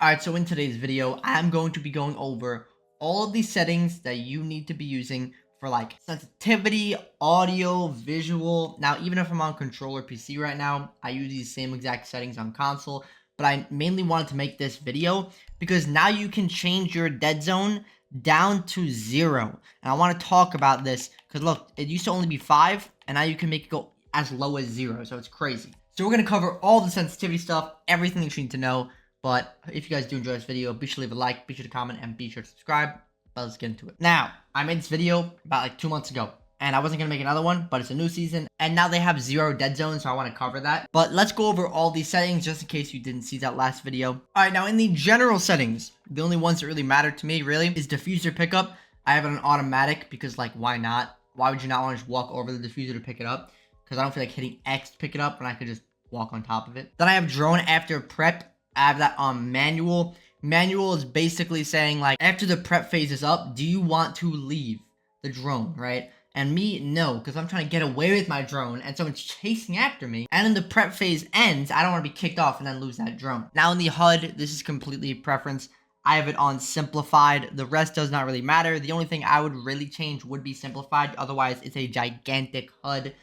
Alright, so in today's video, I'm going to be going over all of these settings that you need to be using for like sensitivity, audio, visual. Now, even if I'm on controller PC right now, I use these same exact settings on console, but I mainly wanted to make this video because now you can change your dead zone down to 0. And I want to talk about this because look, it used to only be 5, and now you can make it go as low as 0, so it's crazy. So we're going to cover all the sensitivity stuff, everything that you need to know. But if you guys do enjoy this video, be sure to leave a like, be sure to comment, and be sure to subscribe. But let's get into it. Now, I made this video about like 2 months ago, and I wasn't going to make another one, but it's a new season, and now they have 0 dead zones, so I want to cover that. But let's go over all these settings, just in case you didn't see that last video. Alright, now in the general settings, the only ones that really matter to me, really, is diffuser pickup. I have it on automatic, because like, why not? Why would you not want to just walk over the diffuser to pick it up? Because I don't feel like hitting X to pick it up when I could just walk on top of it. Then I have drone after prep. I have that on manual. Manual is basically saying, like, after the prep phase is up, do you want to leave the drone, right? And me, no, because I'm trying to get away with my drone, and someone's chasing after me. And then the prep phase ends, I don't want to be kicked off and then lose that drone. Now in the HUD, this is completely preference. I have it on simplified. The rest does not really matter. The only thing I would really change would be simplified. Otherwise, it's a gigantic HUD.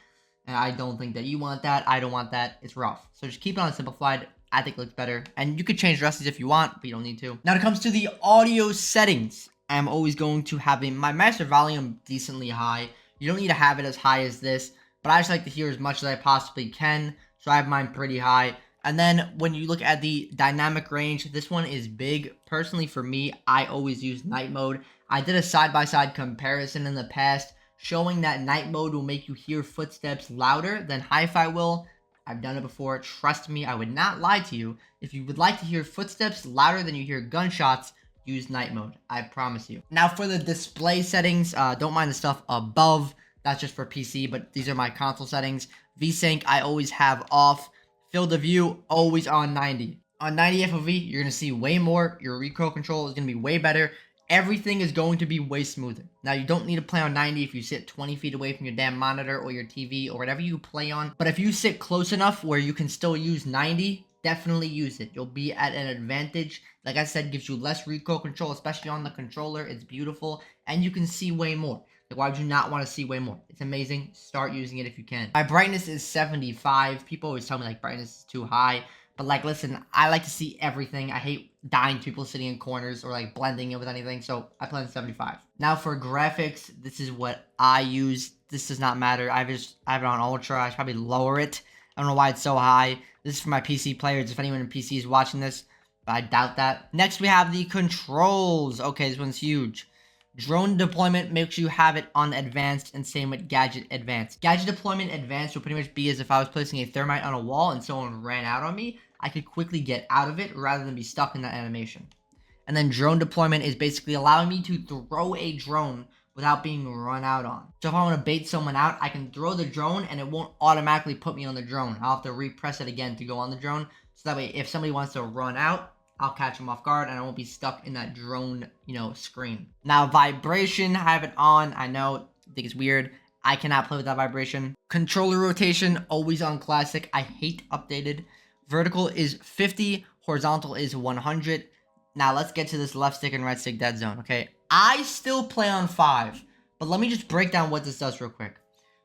And I don't think that you want that. I don't want that. It's rough. So just keep it on simplified. I think it looks better. And you could change the rest of these if you want, but you don't need to. Now, when it comes to the audio settings, I'm always going to have my master volume decently high. You don't need to have it as high as this, but I just like to hear as much as I possibly can. So I have mine pretty high. And then when you look at the dynamic range, this one is big. Personally, for me, I always use night mode. I did a side-by-side comparison in the past, showing that night mode will make you hear footsteps louder than hi-fi will. I've done it before. Trust me, I would not lie to you. If you would like to hear footsteps louder than you hear gunshots, use night mode. I promise you. Now for the display settings, don't mind the stuff above. That's just for PC, but these are my console settings. VSync, I always have off. Field of view, always on 90. On 90 FOV, you're going to see way more. Your recoil control is going to be way better. Everything is going to be way smoother. Now, you don't need to play on 90 if you sit 20 feet away from your damn monitor or your TV or whatever you play on. But if you sit close enough where you can still use 90, definitely use it. You'll be at an advantage. Like I said, gives you less recoil control, especially on the controller. It's beautiful, and you can see way more. Like, why would you not want to see way more? It's amazing. Start using it if you can. My brightness is 75. People always tell me, like, brightness is too high. But, like, listen, I like to see everything. I hate dying to people sitting in corners or, like, blending it with anything. So, I play on 75. Now, for graphics, this is what I use. This does not matter. I have it on Ultra. I should probably lower it. I don't know why it's so high. This is for my PC players. If anyone in PC is watching this, but I doubt that. Next, we have the controls. Okay, this one's huge. Drone deployment makes you have it on advanced, and same with gadget advanced. Gadget deployment advanced will pretty much be as if I was placing a thermite on a wall and someone ran out on me. I could quickly get out of it rather than be stuck in that animation. And then drone deployment is basically allowing me to throw a drone without being run out on. So if I want to bait someone out, I can throw the drone and it won't automatically put me on the drone. I'll have to repress it again to go on the drone. So that way, if somebody wants to run out, I'll catch them off guard and I won't be stuck in that drone, screen. Now, vibration, I have it on. I know, I think it's weird. I cannot play with that vibration. Controller rotation, always on classic. I hate updated. Vertical is 50. Horizontal is 100. Now, let's get to this left stick and right stick dead zone, okay? I still play on 5, but let me just break down what this does real quick.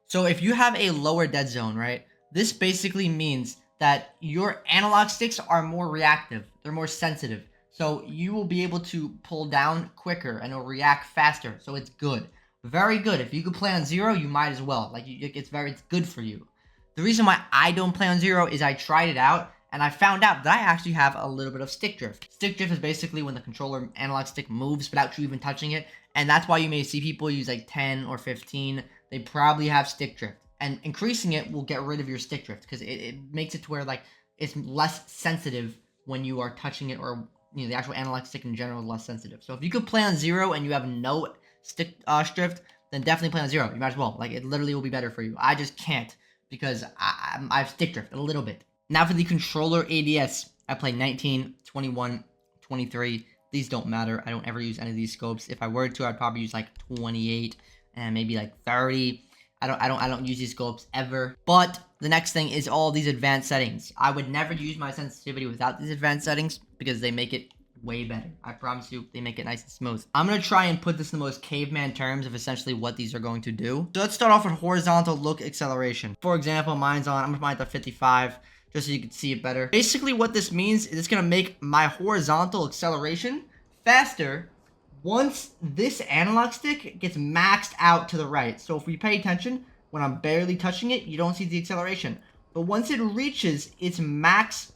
So, if you have a lower dead zone, right, this basically means that your analog sticks are more reactive. They're more sensitive. So you will be able to pull down quicker and it'll react faster. So it's good. Very good. If you could play on 0, you might as well. Like, it's good for you. The reason why I don't play on 0 is I tried it out and I found out that I actually have a little bit of stick drift. Stick drift is basically when the controller analog stick moves without you even touching it. And that's why you may see people use like 10 or 15. They probably have stick drift. And increasing it will get rid of your stick drift because it makes it to where, like, it's less sensitive when you are touching it, or, the actual analog stick in general is less sensitive. So if you could play on 0 and you have no stick drift, then definitely play on 0. You might as well. Like, it literally will be better for you. I just can't because I have stick drift a little bit. Now for the controller ADS, I play 19, 21, 23. These don't matter. I don't ever use any of these scopes. If I were to, I'd probably use like 28 and maybe like 30. I don't use these scopes ever. But the next thing is all these advanced settings. I would never use my sensitivity without these advanced settings because they make it way better. I promise you, they make it nice and smooth. I'm going to try and put this in the most caveman terms of essentially what these are going to do. So let's start off with horizontal look acceleration. For example, mine's on, I'm going to find the 55 just so you can see it better. Basically what this means is it's going to make my horizontal acceleration faster once this analog stick gets maxed out to the right. So if we pay attention, when I'm barely touching it, you don't see the acceleration. But once it reaches its max,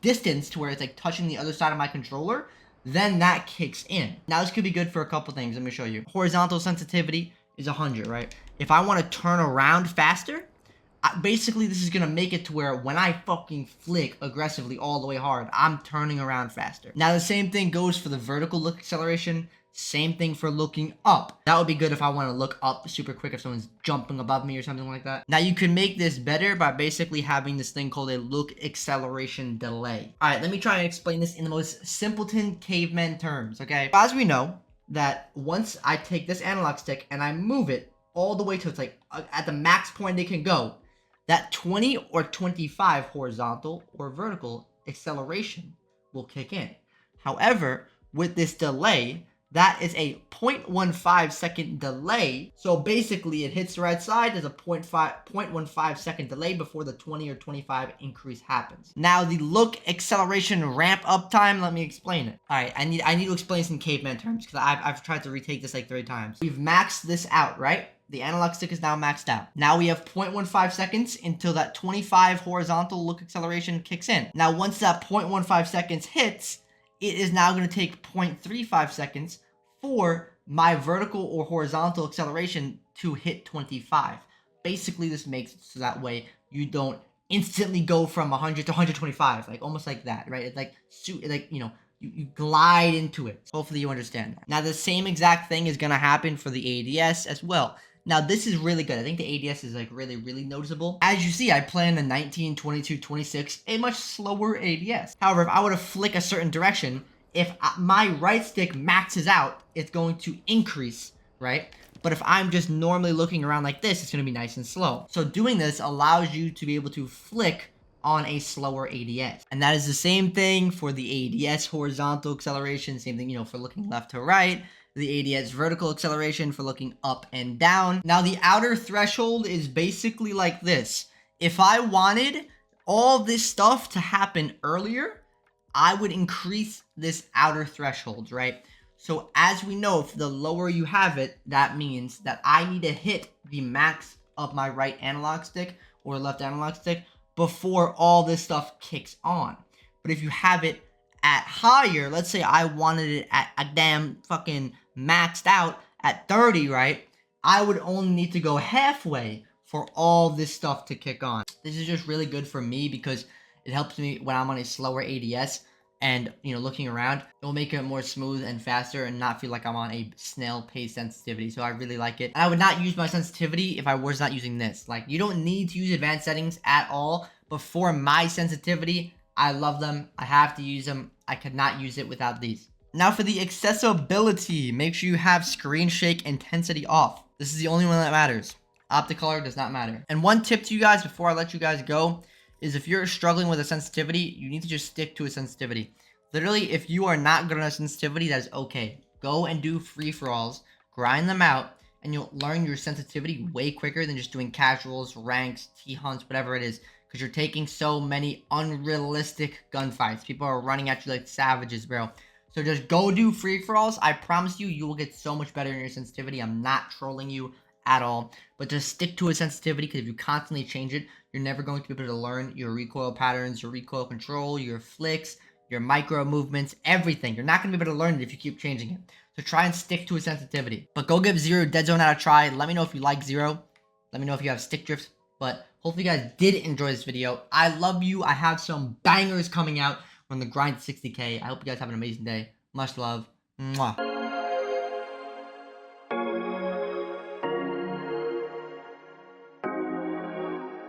distance to where it's like touching the other side of my controller, then that kicks in. Now this could be good for a couple things. Let me show you. Horizontal sensitivity is 100, right? If I want to turn around faster, basically this is going to make it to where when I fucking flick aggressively all the way hard, I'm turning around faster. Now the same thing goes for the vertical look acceleration. Same thing for looking up. That would be good if I want to look up super quick if someone's jumping above me or something like that. Now you can make this better by basically having this thing called a look acceleration delay. All right, let me try and explain this in the most simpleton caveman terms, okay? As we know that once I take this analog stick and I move it all the way to it's like at the max point it can go, that 20 or 25 horizontal or vertical acceleration will kick in. However, with this delay, that is a 0.15 second delay. So basically it hits the right side. There's a 0.15 second delay before the 20 or 25 increase happens. Now the look acceleration ramp up time, let me explain it. All right, I need to explain this in caveman terms because I've tried to retake this like 3 times. We've maxed this out, right? The analog stick is now maxed out. Now we have 0.15 seconds until that 25 horizontal look acceleration kicks in. Now once that 0.15 seconds hits, it is now going to take 0.35 seconds for my vertical or horizontal acceleration to hit 25. Basically, this makes it so that way you don't instantly go from 100 to 125, like almost like that, right? It's like, you glide into it. Hopefully you understand that. Now, the same exact thing is going to happen for the ADS as well. Now, this is really good. I think the ADS is like really, really noticeable. As you see, I play in the 19, 22, 26, a much slower ADS. However, if I were to flick a certain direction, if my right stick maxes out, it's going to increase, right? But if I'm just normally looking around like this, it's going to be nice and slow. So doing this allows you to be able to flick on a slower ADS. And that is the same thing for the ADS horizontal acceleration, same thing, for looking left to right, the ADS vertical acceleration for looking up and down. Now the outer threshold is basically like this. If I wanted all this stuff to happen earlier, I would increase this outer threshold, right? So as we know, if the lower you have it, that means that I need to hit the max of my right analog stick or left analog stick before all this stuff kicks on. But if you have it at higher, let's say I wanted it at a damn fucking maxed out at 30, right? I would only need to go halfway for all this stuff to kick on. This is just really good for me because it helps me when I'm on a slower ADS and, looking around. It will make it more smooth and faster and not feel like I'm on a snail pace sensitivity. So I really like it. And I would not use my sensitivity if I was not using this. Like, you don't need to use advanced settings at all. But for my sensitivity, I love them. I have to use them. I could not use it without these. Now for the accessibility, make sure you have screen shake intensity off. This is the only one that matters. Optic color does not matter. And one tip to you guys before I let you guys go is if you're struggling with a sensitivity, you need to just stick to a sensitivity. Literally, if you are not good on a sensitivity, that is okay. Go and do free-for-alls, grind them out, and you'll learn your sensitivity way quicker than just doing casuals, ranks, T-hunts, whatever it is, because you're taking so many unrealistic gunfights. People are running at you like savages, bro. So just go do free-for-alls. I promise you, you will get so much better in your sensitivity. I'm not trolling you at all, but just stick to a sensitivity, because if you constantly change it, you're never going to be able to learn your recoil patterns, your recoil control, your flicks, your micro movements, everything. You're not going to be able to learn it if you keep changing it. So try and stick to a sensitivity. But go give Zero Dead Zone out a try. Let me know if you like Zero. Let me know if you have stick drifts. But hopefully you guys did enjoy this video. I love you. I have some bangers coming out on the grind to 60K. I hope you guys have an amazing day. Much love. Mwah.